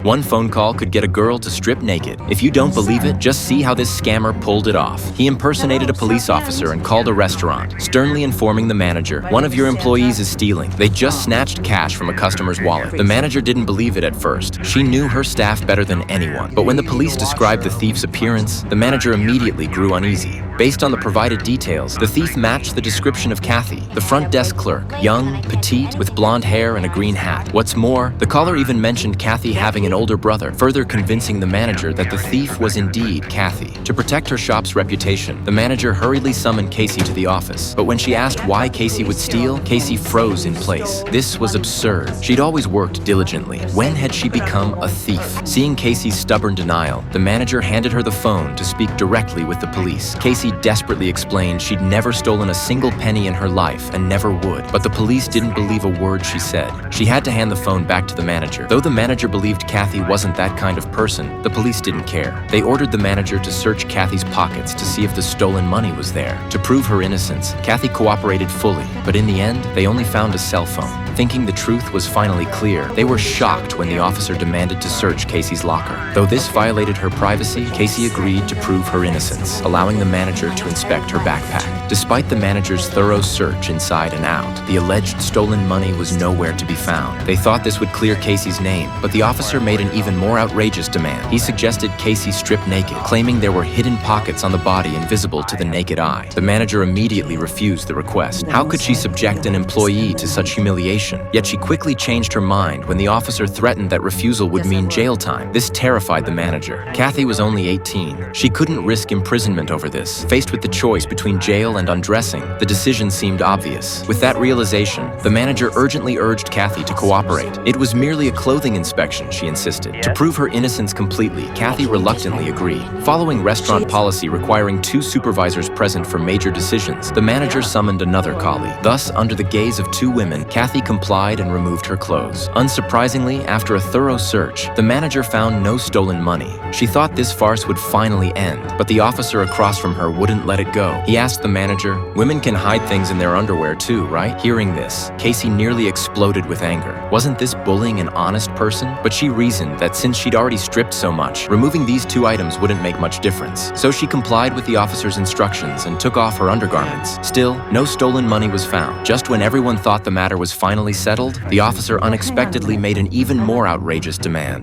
One phone call could get a girl to strip naked. If you don't believe it, just see how this scammer pulled it off. He impersonated a police officer and called a restaurant, sternly informing the manager, "One of your employees is stealing. They just snatched cash from a customer's wallet." The manager didn't believe it at first. She knew her staff better than anyone. But when the police described the thief's appearance, the manager immediately grew uneasy. Based on the provided details, the thief matched the description of Kathy, the front desk clerk, young, petite, with blonde hair and a green hat. What's more, the caller even mentioned Kathy having an older brother, further convincing the manager that the thief was indeed Kathy. To protect her shop's reputation, the manager hurriedly summoned Casey to the office. But when she asked why Casey would steal, Casey froze in place. This was absurd. She'd always worked diligently. When had she become a thief? Seeing Casey's stubborn denial, the manager handed her the phone to speak directly with the police. Casey desperately explained she'd never stolen a single penny in her life and never would. But the police didn't believe a word she said. She had to hand the phone back to the manager. Though the manager believed Kathy wasn't that kind of person, the police didn't care. They ordered the manager to search Kathy's pockets to see if the stolen money was there. To prove her innocence, Kathy cooperated fully, but in the end, they only found a cell phone. Thinking the truth was finally clear, they were shocked when the officer demanded to search Casey's locker. Though this violated her privacy, Casey agreed to prove her innocence, allowing the manager to inspect her backpack. Despite the manager's thorough search inside and out, the alleged stolen money was nowhere to be found. They thought this would clear Casey's name, but the officer made an even more outrageous demand. He suggested Casey strip naked, claiming there were hidden pockets on the body invisible to the naked eye. The manager immediately refused the request. How could she subject an employee to such humiliation? Yet she quickly changed her mind when the officer threatened that refusal would mean jail time. This terrified the manager. Kathy was only 18. She couldn't risk imprisonment over this. Faced with the choice between jail and undressing, the decision seemed obvious. With that realization, the manager urgently urged Kathy to cooperate. It was merely a clothing inspection, she insisted. To prove her innocence completely, Kathy reluctantly agreed. Following restaurant policy requiring 2 supervisors present for major decisions, the manager summoned another colleague. Thus, under the gaze of 2 women, Kathy complied and removed her clothes. Unsurprisingly, after a thorough search, the manager found no stolen money. She thought this farce would finally end, but the officer across from her wouldn't let it go. He asked the manager, "Women can hide things in their underwear too, right?" Hearing this, Casey nearly exploded with anger. Wasn't this bullying an honest person? But she reasoned that since she'd already stripped so much, removing these 2 items wouldn't make much difference. So she complied with the officer's instructions and took off her undergarments. Still, no stolen money was found. Just when everyone thought the matter was finally settled, the officer unexpectedly made an even more outrageous demand.